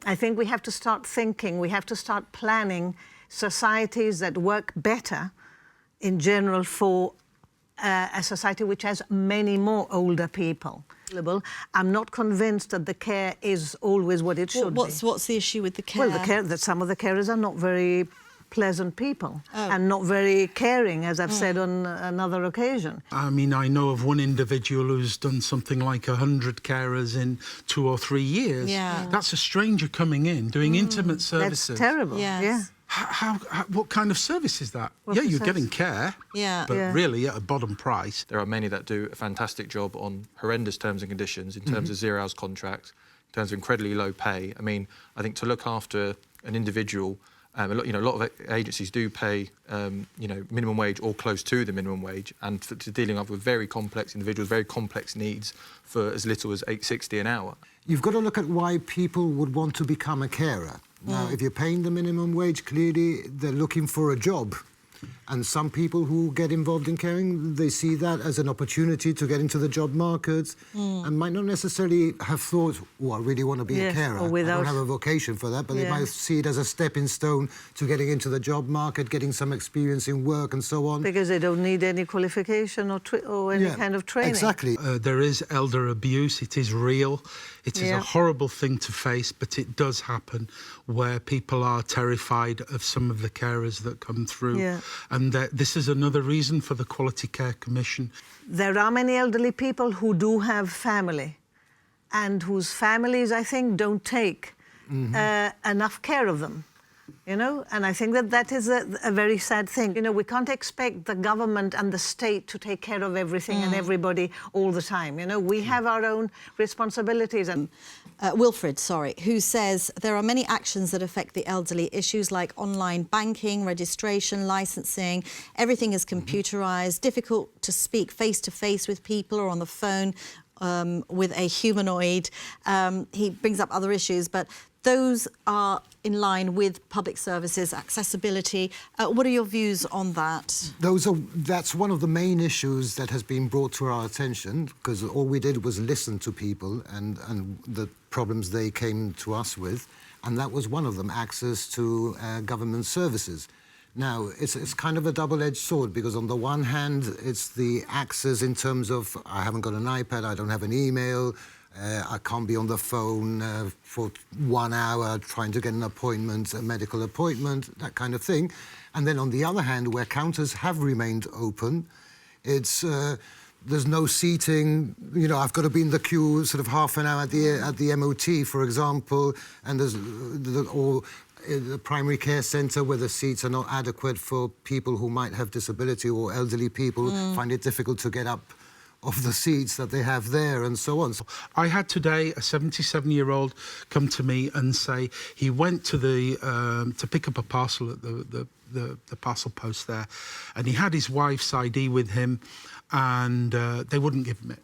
I think we have to start thinking, we have to start planning societies that work better in general for a society which has many more older people. I'm not convinced that the care is always what it should be. What's the issue with the care? Well, that some of the carers are not very pleasant people and not very caring, as I've said on another occasion. I mean, I know of one individual who's done something like 100 carers in 2 or 3 years. Yeah. That's a stranger coming in, doing intimate services. That's terrible, yeah. How, what kind of service is that? Well, yeah, you're getting care, but really at a bottom price. There are many that do a fantastic job on horrendous terms and conditions, in terms of 0 hours contract, in terms of incredibly low pay. I mean, I think to look after an individual, a lot of agencies do pay, minimum wage or close to the minimum wage, and to dealing with very complex individuals, very complex needs for as little as $8.60 an hour. You've got to look at why people would want to become a carer. Now, if you're paying the minimum wage, clearly they're looking for a job. And some people who get involved in caring, they see that as an opportunity to get into the job market and might not necessarily have thought, oh, I really want to be a carer. I don't have a vocation for that, but they might see it as a stepping stone to getting into the job market, getting some experience in work and so on. Because they don't need any qualification or any kind of training. Exactly. There is elder abuse. It is real. It is a horrible thing to face, but it does happen where people are terrified of some of the carers that come through. And this is another reason for the Quality Care Commission. There are many elderly people who do have family and whose families, I think, don't take enough care of them. You know, and I think that is a very sad thing. You know, we can't expect the government and the state to take care of everything and everybody all the time. You know, we have our own responsibilities. And Wilfred, who says there are many actions that affect the elderly, issues like online banking, registration, licensing. Everything is computerised, difficult to speak face-to-face with people or on the phone with a humanoid. He brings up other issues, but those are in line with public services, accessibility. What are your views on that? That's one of the main issues that has been brought to our attention, because all we did was listen to people and the problems they came to us with, and that was one of them, access to government services. Now, it's kind of a double-edged sword, because on the one hand, it's the access in terms of, I haven't got an iPad, I don't have an email, I can't be on the phone for 1 hour trying to get an appointment, a medical appointment, that kind of thing. And then on the other hand, where counters have remained open, it's there's no seating. You know, I've got to be in the queue sort of half an hour at the MOT, for example, and there's the primary care centre where the seats are not adequate for people who might have disability, or elderly people find it difficult to get up of the seats that they have there, and so on. I had today a 77-year-old come to me and say he went to to pick up a parcel at the parcel post there, and he had his wife's ID with him, and they wouldn't give him it.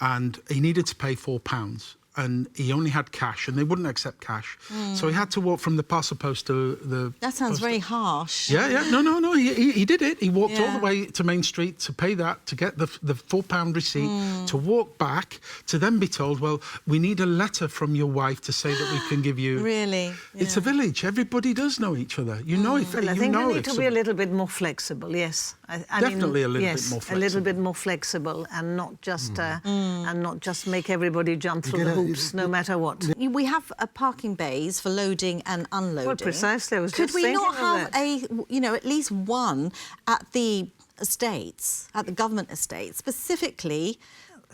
And he needed to pay £4. And he only had cash, and they wouldn't accept cash. So he had to walk from the parcel post to the... That sounds very harsh. Yeah. No, he did it. He walked all the way to Main Street to pay that, to get the £4 receipt, to walk back, to then be told, well, we need a letter from your wife to say that we can give you... Really? It's a village. Everybody does know each other. You know if well, I think we need to be a little bit more flexible, yes. Definitely a little bit more flexible. A little bit more flexible, and not just make everybody jump through the hoops, no matter what. We have parking bays for loading and unloading. Well, precisely. I was Could just we thinking not have that. at least one at the estates, at the government estates, specifically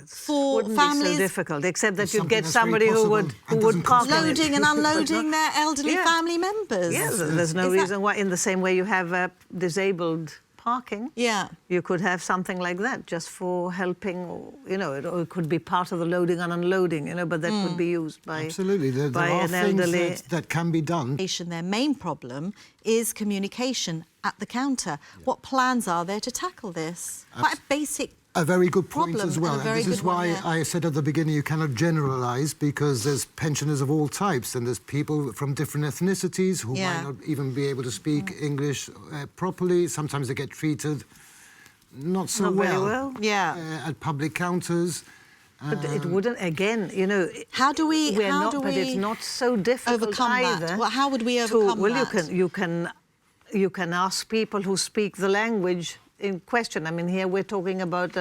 for families? families? Wouldn't be so difficult, except that you'd get somebody who would park loading and unloading their elderly family members. Yes, there's no reason why. In the same way you have disabled parking, you could have something like that just for helping, you know, it could be part of the loading and unloading, you know, but that could be used by absolutely. There are an things elderly that can be done. Their main problem is communication at the counter. What plans are there to tackle this? Quite a basic A very good point problem, as well. and a very this is good one, why I said at the beginning you cannot generalise, because there's pensioners of all types, and there's people from different ethnicities who might not even be able to speak English properly. Sometimes they get treated not so very well well. at public counters. But it wouldn't, again, you know... How do we... But it's not so difficult overcome either. that? Well, how would we overcome well, that? You can ask people who speak the language in question. I mean, here we're talking about...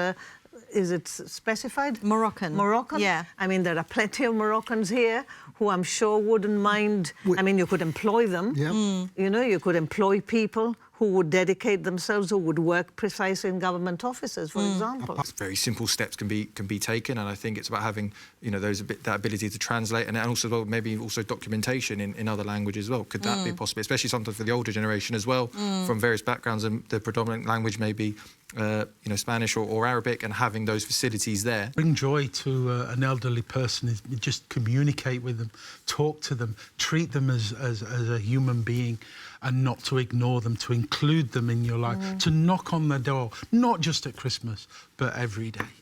is it specified? Moroccan. Moroccan? Yeah. I mean, there are plenty of Moroccans here who I'm sure wouldn't mind... I mean, you could employ them. Yeah. You know, you could employ people who would dedicate themselves, who would work precisely in government offices, for example. Very simple steps can be taken, and I think it's about having, you know, that ability to translate, and also, well, maybe also documentation in other languages as well. Could that be possible, especially sometimes for the older generation as well, from various backgrounds, and the predominant language may be, you know, Spanish or Arabic, and having those facilities there. Bring joy to an elderly person is just communicate with them, talk to them, treat them as a human being, and not to ignore them, to include them in your life, to knock on their door, not just at Christmas, but every day.